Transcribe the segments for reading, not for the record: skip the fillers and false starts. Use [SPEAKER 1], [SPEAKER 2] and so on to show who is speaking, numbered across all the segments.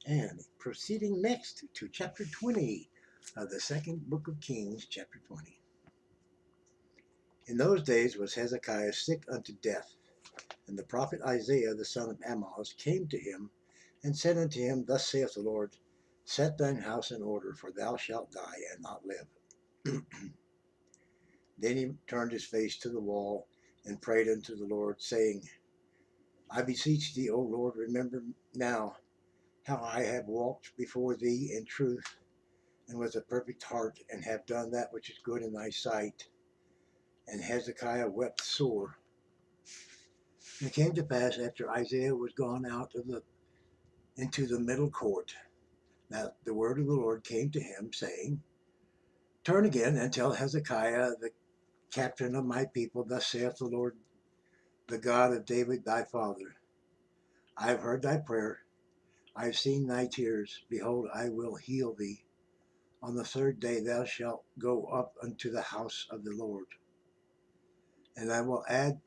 [SPEAKER 1] And proceeding next to chapter 20 of the second book of Kings, chapter 20. In those days was Hezekiah sick unto death, and the prophet Isaiah the son of Amoz came to him, and said unto him, Thus saith the Lord, Set thine house in order, for thou shalt die and not live. Then he turned his face to the wall, and prayed unto the Lord, saying, I beseech thee, O Lord, remember now how I have walked before thee in truth, and with a perfect heart, and have done that which is good in thy sight. And Hezekiah wept sore. And it came to pass, after Isaiah was gone out into the middle court, that the word of the Lord came to him, saying, Turn again and tell Hezekiah, the captain of my people, Thus saith the Lord, the God of David thy father, I have heard thy prayer, I have seen thy tears. Behold, I will heal thee. On the third day thou shalt go up unto the house of the Lord, and I will add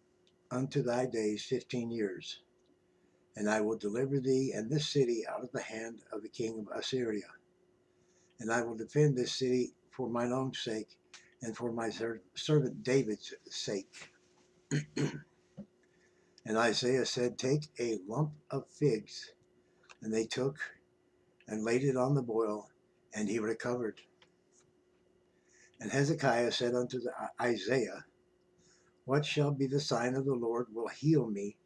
[SPEAKER 1] unto thy days 15 years. And I will deliver thee and this city out of the hand of the king of Assyria. And I will defend this city for mine own sake, and for my servant David's sake. And Isaiah said, Take a lump of figs. And they took and laid it on the boil, and he recovered. And Hezekiah said unto Isaiah, What shall be the sign of the Lord will heal me,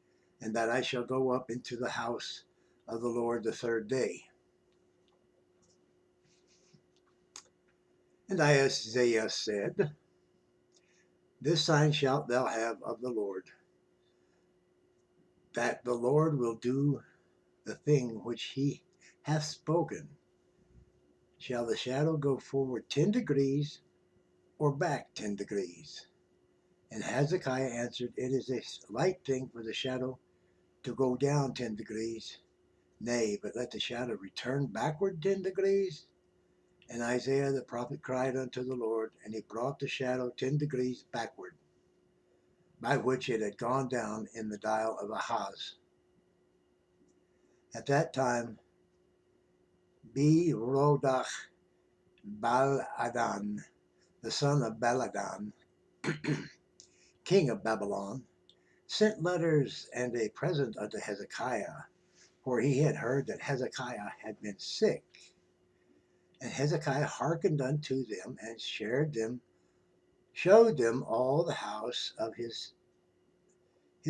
[SPEAKER 1] and that I shall go up into the house of the Lord the third day? And Isaiah said, This sign shalt thou have of the Lord, that the Lord will do the thing which he hath spoken. Shall the shadow go forward 10 degrees, or back 10 degrees? And Hezekiah answered, It is a light thing for the shadow to go down 10 degrees. Nay, but let the shadow return backward 10 degrees. And Isaiah the prophet cried unto the Lord, and he brought the shadow 10 degrees backward, by which it had gone down in the dial of Ahaz. At that time, Berodach Baladan, the son of Baladan, king of Babylon, sent letters and a present unto Hezekiah, for he had heard that Hezekiah had been sick. And Hezekiah hearkened unto them, and showed them all the house of his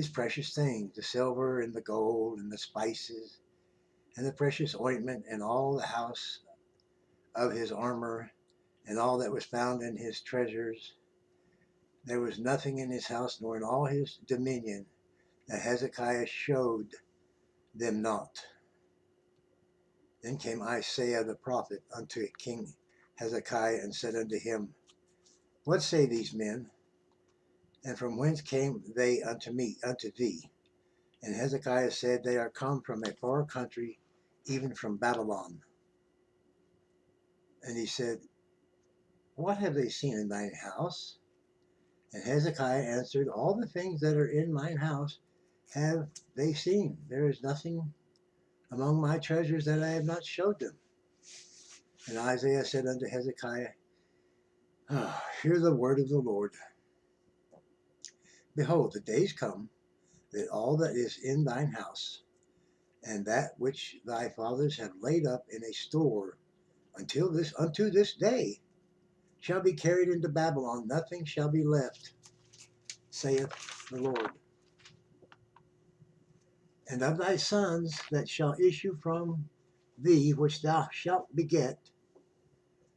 [SPEAKER 1] precious things, the silver and the gold and the spices and the precious ointment, and all the house of his armor, and all that was found in his treasures. There was nothing in his house, nor in all his dominion, that Hezekiah showed them not. Then came Isaiah the prophet unto King Hezekiah, and said unto him, What say these men? And from whence came they unto thee? And Hezekiah said, They are come from a far country, even from Babylon. And he said, What have they seen in thine house? And Hezekiah answered, All the things that are in mine house have they seen. There is nothing among my treasures that I have not showed them. And Isaiah said unto Hezekiah, Hear the word of the Lord. Behold, the days come, that all that is in thine house, and that which thy fathers have laid up in a store unto this day, shall be carried into Babylon. Nothing shall be left, saith the Lord. And of thy sons that shall issue from thee, which thou shalt beget,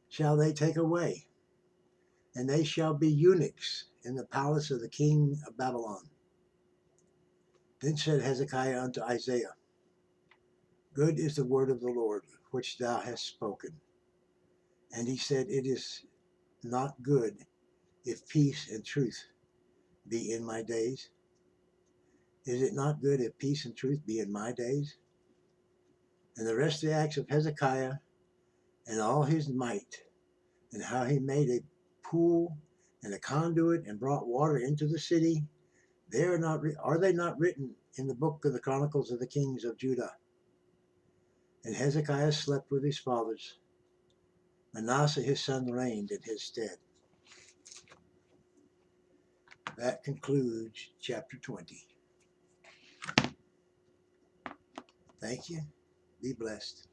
[SPEAKER 1] shall they take away, and they shall be eunuchs in the palace of the king of Babylon. Then said Hezekiah unto Isaiah, Good is the word of the Lord, which thou hast spoken. And he said, It is not good if peace and truth be in my days. Is it not good if peace and truth be in my days? And the rest of the acts of Hezekiah, and all his might, and how he made a pool and a conduit, and brought water into the city, are they not written in the book of the Chronicles of the Kings of Judah? and Hezekiah slept with his fathers. Manasseh his son reigned in his stead. That concludes chapter 20. Thank you. Be blessed.